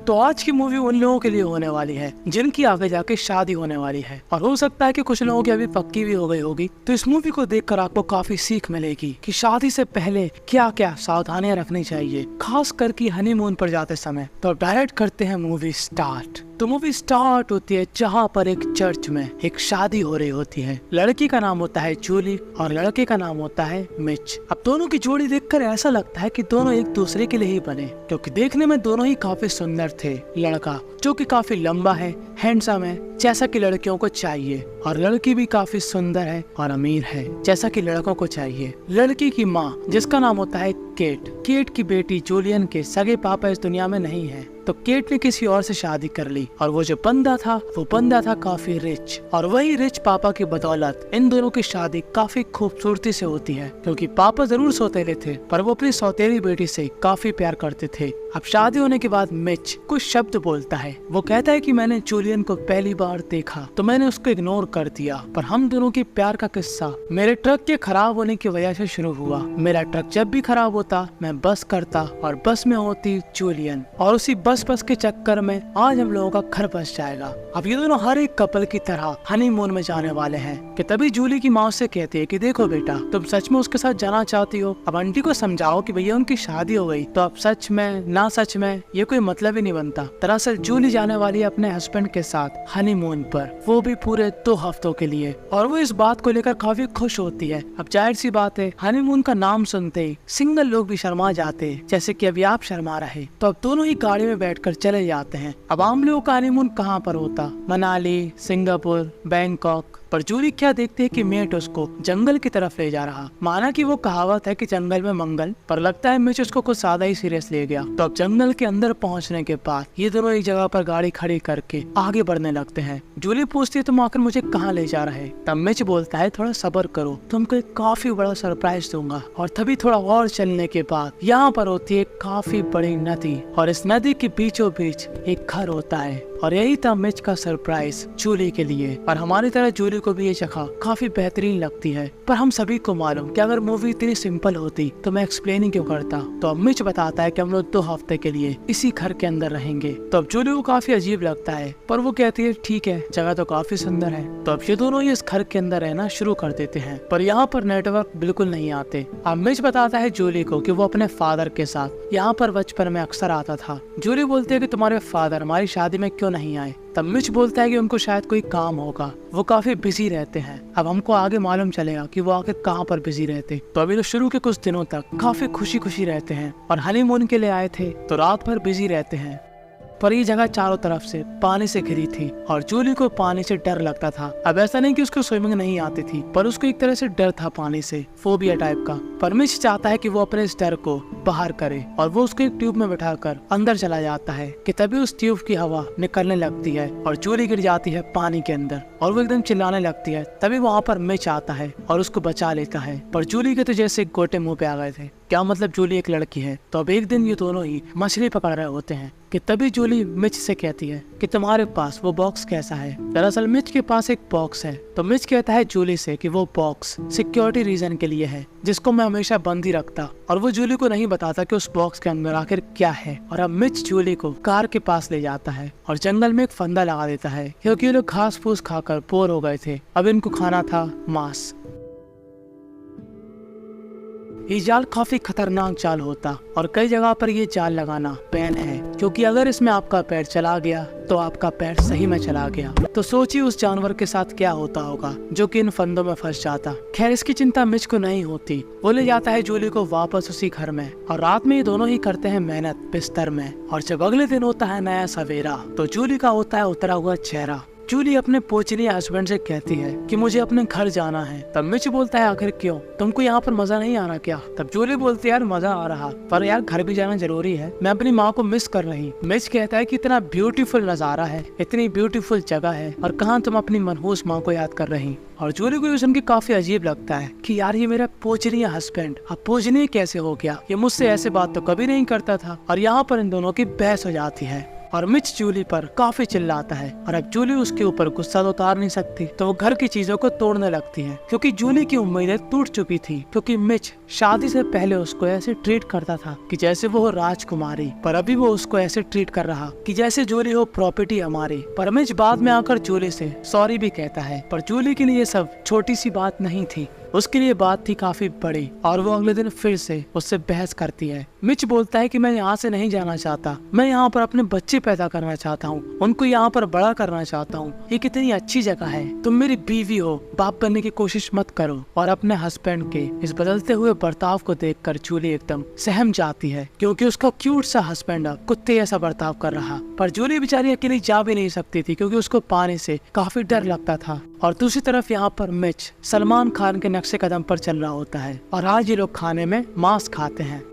तो आज की मूवी उन लोगों के लिए होने वाली है जिनकी आगे जाके शादी होने वाली है, और हो सकता है कि कुछ लोगों की अभी पक्की भी हो गई होगी। तो इस मूवी को देखकर आपको काफी सीख मिलेगी कि शादी से पहले क्या क्या सावधानियां रखनी चाहिए, खास करके हनीमून पर जाते समय। तो डायरेक्ट करते हैं मूवी स्टार्ट। तो मूवी स्टार्ट होती है जहाँ पर एक चर्च में एक शादी हो रही होती है। लड़की का नाम होता है जूली और लड़के का नाम होता है मिच। अब दोनों की जोड़ी देखकर ऐसा लगता है कि दोनों एक दूसरे के लिए ही बने, क्योंकि देखने में दोनों ही काफी सुंदर थे। लड़का जो कि काफी लंबा है, हैंडसम है, जैसा कि लड़कियों को चाहिए, और लड़की भी काफी सुंदर है और अमीर है, जैसा कि लड़कों को चाहिए। लड़की की माँ जिसका नाम होता है केट की बेटी जूलियन के सगे पापा इस दुनिया में नहीं है, तो केट ने किसी और से शादी कर ली, और वो जो बंदा था काफी रिच, और वही रिच पापा की बदौलत इन दोनों की शादी काफी खूबसूरती से होती है, क्योंकि पापा जरूर सौतेले थे पर वो अपनी सौतेली बेटी से काफी प्यार करते थे। अब शादी होने के बाद मिच कुछ शब्द बोलता है। वो कहता है कि मैंने जूलियन को पहली बार देखा तो मैंने उसको इग्नोर कर दिया, पर हम दोनों के प्यार का किस्सा मेरे ट्रक के खराब होने की वजह से शुरू हुआ। मेरा ट्रक जब भी खराब होता मैं बस करता और बस में होती जूलियन, और उसी बस के चक्कर में आज हम लोगों का घर बस जाएगा। अब ये दोनों हर एक कपल की तरह हनीमून में जाने वाले हैं कि तभी जूली की माँ उससे कहती है कि देखो बेटा, तुम सच में उसके साथ जाना चाहती हो, अब आंटी को समझाओ कि भैया उनकी शादी हो गई, तो अब सच में ना सच में ये कोई मतलब ही नहीं बनता। दरअसल जूली जाने वाली है अपने हस्बैंड के साथ हनीमून पर, वो भी पूरे 2 हफ्तों के लिए, और वो इस बात को लेकर काफी खुश होती है। अब जाहिर सी बात है, हनीमून का नाम सुनते ही सिंगल लोग भी शर्मा जाते हैं, जैसे कि अभी आप शर्मा रहे। तो अब दोनों ही गाड़ी में बैठकर चले जाते हैं। अब आम लोगों का हनीमून कहाँ पर होता? Manali, Singapore, Bangkok. पर जूली क्या देखते है कि मेट उसको जंगल की तरफ ले जा रहा। माना कि वो कहावत है कि जंगल में मंगल, पर लगता है मिच उसको कुछ ज्यादा ही सीरियस ले गया। तो अब जंगल के अंदर पहुंचने के बाद ये दोनों एक जगह पर गाड़ी खड़ी करके आगे बढ़ने लगते हैं। जूली पूछती है तुम आखिर मुझे कहाँ ले जा रहे? तब मिच बोलता है थोड़ा सब्र करो, तुमको एक काफी बड़ा सरप्राइज दूंगा। और तभी थोड़ा और चलने के बाद यहाँ पर होती है काफी बड़ी नदी, और इस नदी के बीचों बीच एक घर होता है, और यही था मिच का सरप्राइज जूली के लिए। और हमारी तरह जूली को भी ये जगह काफी बेहतरीन लगती है, पर हम सभी को मालूम कि अगर मूवी इतनी सिंपल होती तो मैं एक्सप्लेन ही क्यों करता। तो अब मिच बताता है कि हम लोग 2 हफ्ते के लिए इसी घर के अंदर रहेंगे। तो अब जूली को काफी अजीब लगता है, पर वो कहती है ठीक है, जगह तो काफी सुंदर है। तो अब ये दोनों ही इस घर के अंदर रहना शुरू कर देते हैं, पर यहाँ पर नेटवर्क बिल्कुल नहीं आते। अब मिच बताता है जूली को कि वो अपने फादर के साथ यहाँ पर बचपन में अक्सर आता था। जूली बोलती है कि तुम्हारे फादर हमारी शादी में क्यों नहीं आए? तब मिच बोलता है कि उनको शायद कोई काम होगा, वो काफी बिजी रहते हैं। अब हमको आगे मालूम चलेगा कि वो आखिर कहाँ पर बिजी रहते। तो अभी तो शुरू के कुछ दिनों तक काफी खुशी रहते हैं, और हनीमून के लिए आए थे तो रात भर बिजी रहते हैं। पर ये जगह चारों तरफ से पानी से घिरी थी, और जूली को पानी से डर लगता था। अब ऐसा नहीं कि उसको स्विमिंग नहीं आती थी, पर उसको एक तरह से डर था पानी से, फोबिया टाइप का। पर मिच चाहता है कि वो अपने इस डर को बाहर करे, और वो उसको एक ट्यूब में बिठाकर अंदर चला जाता है कि तभी उस ट्यूब की हवा निकलने लगती है और जूली गिर जाती है पानी के अंदर, और वो एकदम चिल्लाने लगती है। तभी वहाँ पर मिच आता है और उसको बचा लेता है, पर जूली के तो जैसे गोटे मुंह पे आ गए थे। क्या मतलब जूली एक लड़की है? तो अब एक दिन ये दोनों ही मछली पकड़ रहे होते हैं कि तभी जूली मिच से कहती है कि तुम्हारे पास वो बॉक्स कैसा है? दरअसल मिच के पास एक बॉक्स है। तो मिच कहता है जूली से कि वो बॉक्स सिक्योरिटी रीजन के लिए है, जिसको मैं हमेशा बंद ही रखता, और वो जूली को नहीं बताता कि उस बॉक्स के अंदर आखिर क्या है। और अब मिच जूली को कार के पास ले जाता है और जंगल में एक फंदा लगा देता है, क्योंकि ये लोग घास फूस खाकर बोर हो गए थे। अब इनको खाना था मांस। ये जाल काफी खतरनाक जाल होता, और कई जगह पर ये जाल लगाना बैन है, क्योंकि अगर इसमें आपका पैर चला गया तो आपका पैर सही में चला गया। तो सोचिए उस जानवर के साथ क्या होता होगा जो कि इन फंदों में फंस जाता। खैर इसकी चिंता मिच को नहीं होती। वो ले जाता है जूली को वापस उसी घर में, और रात में ये दोनों ही करते हैं मेहनत बिस्तर में। और जब अगले दिन होता है नया सवेरा, तो जूली का होता है उतरा हुआ चेहरा। जूली अपने पोचनी हस्बैंड से कहती है कि मुझे अपने घर जाना है। तब मिच बोलता है आखिर क्यों, तुमको यहाँ पर मजा नहीं आ रहा क्या? तब जूली बोलती है यार मजा आ रहा, पर यार घर भी जाना जरूरी है, मैं अपनी माँ को मिस कर रही। मिच कहता है कि इतना ब्यूटीफुल नजारा है, इतनी ब्यूटीफुल जगह है, और कहाँ तुम अपनी मनहूस माँ को याद कर रही। और जूली को ये सुन के काफी अजीब लगता है कि यार ये मेरा पूजनीय हस्बैंड अब पूजनीय कैसे हो गया? ये मुझसे ऐसे बात तो कभी नहीं करता था। और यहाँ पर इन दोनों की बहस हो जाती है, और मिच जूली पर काफी चिल्लाता है और अब जूली उसके ऊपर गुस्सा तो उतार नहीं सकती, तो वो घर की चीजों को तोड़ने लगती है क्योंकि जूली की उम्मीदें टूट चुकी थी। क्योंकि मिच शादी से पहले उसको ऐसे ट्रीट करता था कि जैसे वो हो राजकुमारी, पर अभी वो उसको ऐसे ट्रीट कर रहा कि जैसे जूली हो प्रॉपर्टी हमारी। पर मिच बाद में आकर जूली से सॉरी भी कहता है, पर जूली के लिए ये सब छोटी सी बात नहीं थी, उसके लिए बात थी काफी बड़ी और वो अगले दिन फिर से उससे बहस करती है। मिच बोलता है कि मैं यहाँ से नहीं जाना चाहता, मैं यहाँ पर अपने बच्चे पैदा करना चाहता हूँ, उनको यहाँ पर बड़ा करना चाहता हूँ, ये कितनी अच्छी जगह है, तुम मेरी बीवी हो, बाप बनने की कोशिश मत करो। और अपने हस्बैंड के इस बदलते हुए बर्ताव को देखकर जूली एकदम सहम जाती है क्योंकि उसका क्यूट सा हस्बैंड अब कुत्ते जैसा बर्ताव कर रहा। पर जूली बेचारी अकेली जा भी नहीं सकती थी क्योंकि उसको पानी से काफी डर लगता था। और दूसरी तरफ यहाँ पर मिच सलमान खान के नक्शे कदम पर चल रहा होता है और आज ये लोग खाने में मांस खाते हैं।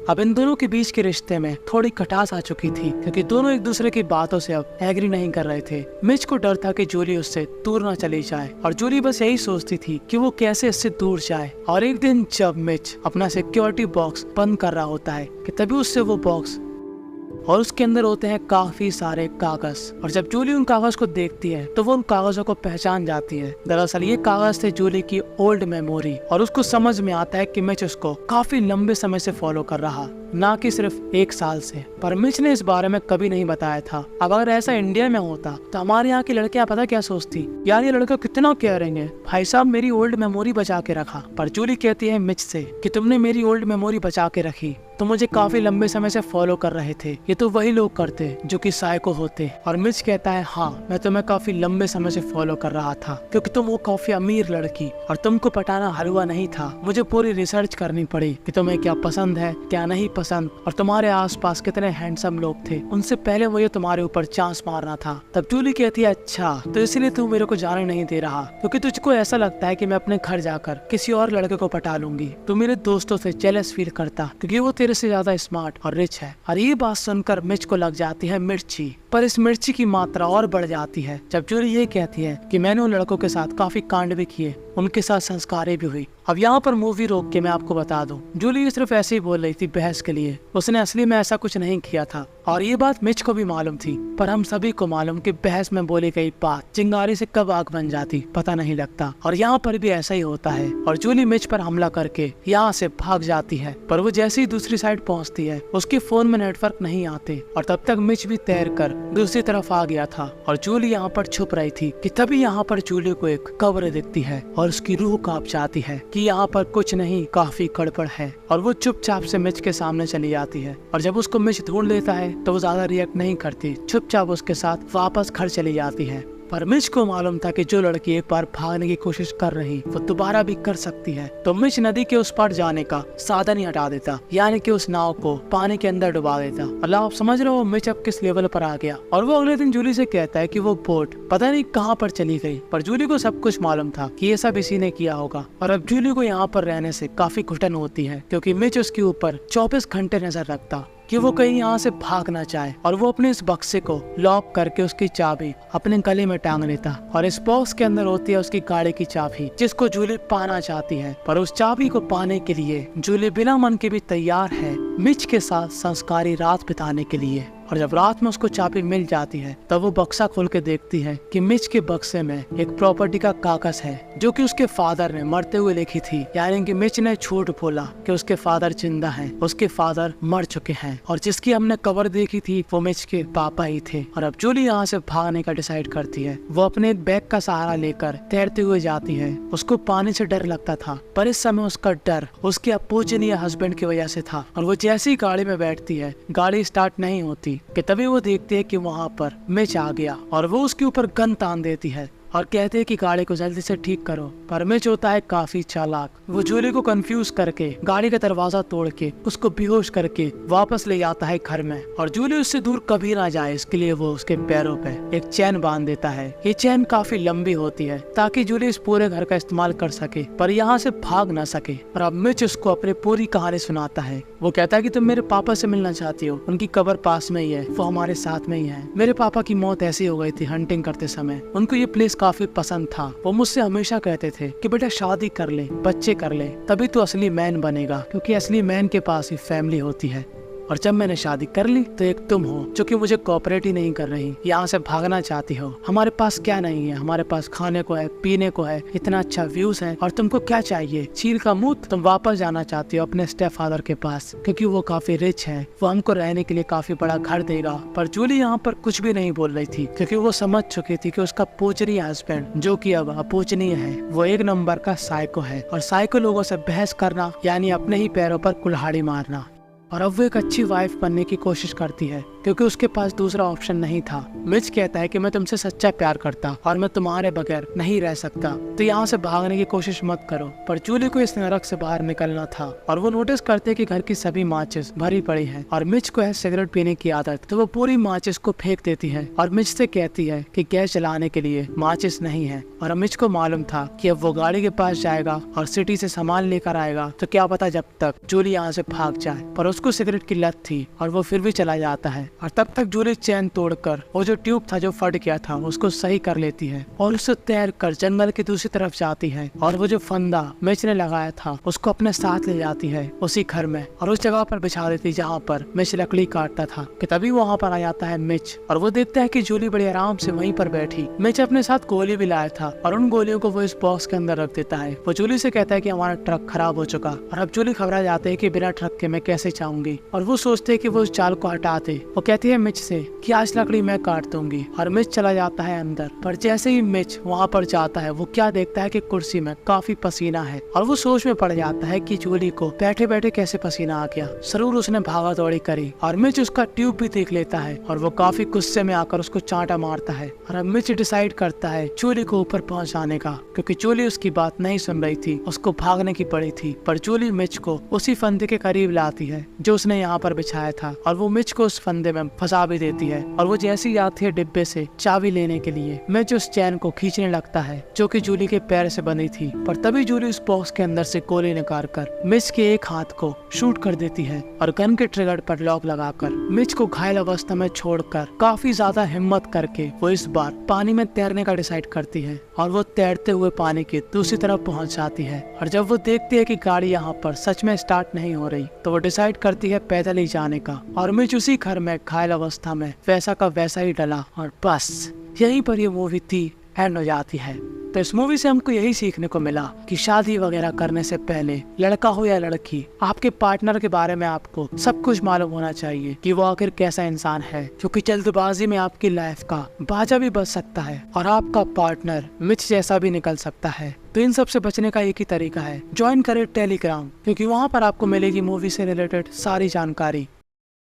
अब इन दोनों के बीच के रिश्ते में थोड़ी खटास आ चुकी थी क्योंकि दोनों एक दूसरे की बातों से अब एग्री नहीं कर रहे थे। मिच को डर था कि जूली उससे दूर न चली जाए और जूली बस यही सोचती थी कि वो कैसे इससे दूर जाए। और एक दिन जब मिच अपना सिक्योरिटी बॉक्स बंद कर रहा होता है कि तभी उससे वो बॉक्स और उसके अंदर होते हैं काफी सारे कागज। और जब जूली उन कागज को देखती है तो वो उन कागजों को पहचान जाती है। दरअसल ये कागज थे जूली की ओल्ड मेमोरी और उसको समझ में आता है कि मिच उसको काफी लंबे समय से फॉलो कर रहा, ना कि सिर्फ 1 साल से। पर मिच ने इस बारे में कभी नहीं बताया था। अब अगर ऐसा इंडिया में होता तो हमारे यहाँ की लड़कियां पता क्या सोचती, यार ये लड़का कितना केयरिंग है, भाई साहब मेरी ओल्ड मेमोरी बचा के रखा। पर जूली कहती है मिच से कि तुमने मेरी ओल्ड मेमोरी बचा के रखी, तो मुझे काफी लंबे समय से फॉलो कर रहे थे, ये तो वही लोग करते जो कि साइको होते। और मिच कहता है हाँ, मैं तुम्हें काफी लंबे समय से फॉलो कर रहा था क्योंकि तुम वो काफी अमीर लड़की और तुमको पटाना हलवा नहीं था। मुझे पूरी रिसर्च करनी पड़ी कि तुम्हें क्या पसंद है क्या नहीं पसंद और तुम्हारे आसपास कितने हैंडसम लोग थे, उनसे पहले मुझे तुम्हारे ऊपर चांस मारना था। तब जूली कहती है अच्छा तो इसलिए तू मेरे को जाने नहीं दे रहा क्योंकि तुझको ऐसा लगता है कि मैं अपने घर जाकर किसी और लड़के को पटा लूंगी। तू मेरे दोस्तों से जेलस फील करता क्योंकि वो तेरे से ज्यादा स्मार्ट और रिच है। और ये बात सुनकर मिच को लग जाती है मिर्ची, पर इस मिर्ची की मात्रा और बढ़ जाती है जब जूली ये कहती है कि मैंने उन लड़कों के साथ काफी कांड भी किए, उनके साथ संस्कारें भी हुई। अब यहाँ पर मूवी रोक के मैं आपको बता दूं, जूली सिर्फ ऐसे ही बोल रही थी बहस के लिए, उसने असली में ऐसा कुछ नहीं किया था। और ये बात मिच को भी मालूम थी, पर हम सभी को मालूम कि बहस में बोली गई बात चिंगारी से कब आग बन जाती पता नहीं लगता। और यहाँ पर भी ऐसा ही होता है और जूली मिच पर हमला करके यहाँ से भाग जाती है। पर वो जैसे ही दूसरी साइड पहुँचती है उसके फोन में नेटवर्क नहीं आते और तब तक मिच भी तैर कर दूसरी तरफ आ गया था और जूली यहाँ पर छुप रही थी कि तभी यहाँ पर जूली को एक कब्र दिखती है और उसकी रूह कांप जाती है कि यहाँ पर कुछ नहीं काफी गड़बड़ है। और वो चुपचाप से मिच के सामने चली जाती है और जब उसको मिच ढूंढ लेता है तो वो ज्यादा रिएक्ट नहीं करती, चुपचाप उसके साथ वापस घर चली जाती है। पर मिच को मालूम था कि जो लड़की एक बार भागने की कोशिश कर रही वो दोबारा भी कर सकती है, तो मिच नदी के उस पार जाने का साधन ही हटा देता, यानी कि उस नाव को पानी के अंदर डुबा देता। मतलब आप समझ रहे हो मिच अब किस लेवल पर आ गया। और वो अगले दिन जूली से कहता है कि वो बोट पता नहीं कहाँ पर चली गई, पर जूली को सब कुछ मालूम था कि ये सब इसी ने किया होगा। और अब जूली को यहाँ पर रहने से काफी घुटन होती है क्योंकि मिच उसके ऊपर 24 घंटे नजर रखता कि वो कहीं यहाँ से भाग ना चाहे। और वो अपने इस बक्से को लॉक करके उसकी चाबी अपने गले में टांग लेता और इस बॉक्स के अंदर होती है उसकी गाड़ी की चाबी जिसको जूली पाना चाहती है। पर उस चाबी को पाने के लिए जूली बिना मन के भी तैयार है मिच के साथ संस्कारी रात बिताने के लिए। और जब रात में उसको चाबी मिल जाती है तब वो बक्सा खोल के देखती है कि मिच के बक्से में एक प्रॉपर्टी का कागज है जो कि उसके फादर ने मरते हुए लिखी थी, यानी कि मिच ने झूठ बोला कि उसके फादर जिंदा हैं, उसके फादर मर चुके हैं। और जिसकी हमने कवर देखी थी वो मिच के पापा ही थे। और अब जूली यहाँ से भागने का डिसाइड करती है। वो अपने एक बैग का सहारा लेकर तैरते हुए जाती है। उसको पानी से डर लगता था पर इस समय उसका डर उसके अपूजनीय हस्बैंड की वजह से था। और वो जैसी ही गाड़ी में बैठती है गाड़ी स्टार्ट नहीं होती कि तभी वो देखती है कि वहाँ पर मिच आ गया और वो उसके ऊपर गन तान देती है और कहते हैं कि गाड़ी को जल्दी से ठीक करो। पर मिच होता है काफी चालाक, वो जूली को कंफ्यूज करके गाड़ी का दरवाजा तोड़ के उसको बेहोश करके वापस ले जाता है घर में। और जूली उससे दूर कभी ना जाए इसके लिए वो उसके पैरों पे एक चैन बांध देता है। ये चैन काफी लंबी होती है ताकि जूली इस पूरे घर का इस्तेमाल कर सके पर यहाँ से भाग ना सके। और अब मिच उसको अपनी पूरी कहानी सुनाता है। वो कहता है कि तुम मेरे पापा से मिलना चाहती हो, उनकी कब्र पास में ही है, वो हमारे साथ में ही है। मेरे पापा की मौत ऐसी हो गई थी हंटिंग करते समय, उनको ये प्लेस काफी पसंद था। वो मुझसे हमेशा कहते थे कि बेटा शादी कर ले, बच्चे कर ले, तभी तो असली मैन बनेगा, क्योंकि असली मैन के पास ही फैमिली होती है। और जब मैंने शादी कर ली तो एक तुम हो जो कि मुझे कोऑपरेट ही नहीं कर रही, यहाँ से भागना चाहती हो। हमारे पास क्या नहीं है, हमारे पास खाने को है, पीने को है, इतना अच्छा व्यूज है, और तुमको क्या चाहिए? चील का मुंह। तुम वापस जाना चाहती हो अपने स्टेप फादर के पास क्योंकि वो काफी रिच है, वो हमको रहने के लिए काफी बड़ा घर देगा। पर जूली यहाँ पर कुछ भी नहीं बोल रही थी क्योंकि वो समझ चुकी थी कि उसका पूजनीय हस्बैंड, जो कि अब अपूजनीय है, वो एक नंबर का साइको है। और साइको लोगों से बहस करना यानी अपने ही पैरों पर कुल्हाड़ी मारना। और अब वो एक अच्छी वाइफ बनने की कोशिश करती है क्योंकि उसके पास दूसरा ऑप्शन नहीं था। मिच कहता है कि मैं तुमसे सच्चा प्यार करता और मैं तुम्हारे बगैर नहीं रह सकता, तो यहाँ से भागने की कोशिश मत करो। पर जूली को इस नरक से बाहर निकलना था और वो नोटिस करते कि घर की सभी माचिस भरी पड़ी है और मिच को है सिगरेट पीने की आदत, तो वो पूरी माचिस को फेंक देती है और मिच से कहती है कि गैस जलाने के लिए माचिस नहीं है। और मिच को मालूम था कि अब वो गाड़ी के पास जाएगा और सिटी से सामान लेकर आएगा, तो क्या पता जब तक जूली यहाँ से भाग जाए। पर उसको सिगरेट की लत थी और वो फिर भी चला जाता है। और तब तक जूली चैन तोड़कर वो जो ट्यूब था जो फट गया था उसको सही कर लेती है और उससे तैरकर जंगल की दूसरी तरफ जाती है और वो जो फंदा मिच ने लगाया था उसको अपने साथ ले जाती है उसी घर में और उस जगह पर बिछा देती जहाँ पर मिच लकड़ी काटता था। कि तभी वहाँ पर आ जाता है मिच और वो देखता है कि जूली बड़ी आराम से वहीं पर बैठी। मिच अपने साथ गोली भी लाया था और उन गोलियों को वो इस बॉक्स के अंदर रख देता है। वो जूली से कहता है कि हमारा ट्रक खराब हो चुका और अब जूली घबरा जाते है कि बिना ट्रक के मैं कैसे जाऊंगी। और वो सोचते है कि वो उस जाल को हटा दे। वो कहती है मिच से कि आज लकड़ी मैं काट दूंगी और मिच चला जाता है अंदर। पर जैसे ही मिच वहाँ पर जाता है वो क्या देखता है कि कुर्सी में काफी पसीना है और वो सोच में पड़ जाता है कि जूली को बैठे बैठे कैसे पसीना आ गया, जरूर उसने भागा दौड़ी करी। और मिच उसका ट्यूब भी देख लेता है और वो काफी गुस्से में आकर उसको चांटा मारता है। और अब मिच डिसाइड करता है जूली को ऊपर पहुँचाने का क्योंकि जूली उसकी बात नहीं सुन रही थी, उसको भागने की पड़ी थी। पर जूली मिच को उसी फंदे के करीब लाती है जो उसने यहाँ पर बिछाया था और वो मिच को उस फंदे में फंसा भी देती है। और वो जैसी जाती है डिब्बे से चाबी लेने के लिए, मिच उस चैन को खींचने लगता है जो कि जूली के पैर से बनी थी। पर तभी जूली उस बॉक्स के अंदर से गोली निकाल कर मिच के एक हाथ को शूट कर देती है और गन के ट्रिगर पर लॉक लगाकर मिच को घायल अवस्था में छोड़कर काफी ज्यादा हिम्मत करके वो इस बार पानी में तैरने का डिसाइड करती है और वो तैरते हुए पानी की दूसरी तरफ पहुंच जाती है। और जब वो देखती है कि गाड़ी यहाँ पर सच में स्टार्ट नहीं हो रही तो वो डिसाइड करती है पैदल ही जाने का। और मिच उसी घर में घायल अवस्था में वैसा का वैसा ही डला और बस यहीं पर ये मूवी थी एंड हो जाती है। तो इस मूवी से हमको यही सीखने को मिला कि शादी वगैरह करने से पहले लड़का हो या लड़की, आपके पार्टनर के बारे में आपको सब कुछ मालूम होना चाहिए कि वो आखिर कैसा इंसान है, क्योंकि जल्दबाजी में आपकी लाइफ का बाजा भी बच सकता है और आपका पार्टनर मिच जैसा भी निकल सकता है। तो इन सब से बचने का एक ही तरीका है, ज्वाइन करें टेलीग्राम, क्योंकि वहाँ पर आपको मिलेगी मूवी से रिलेटेड सारी जानकारी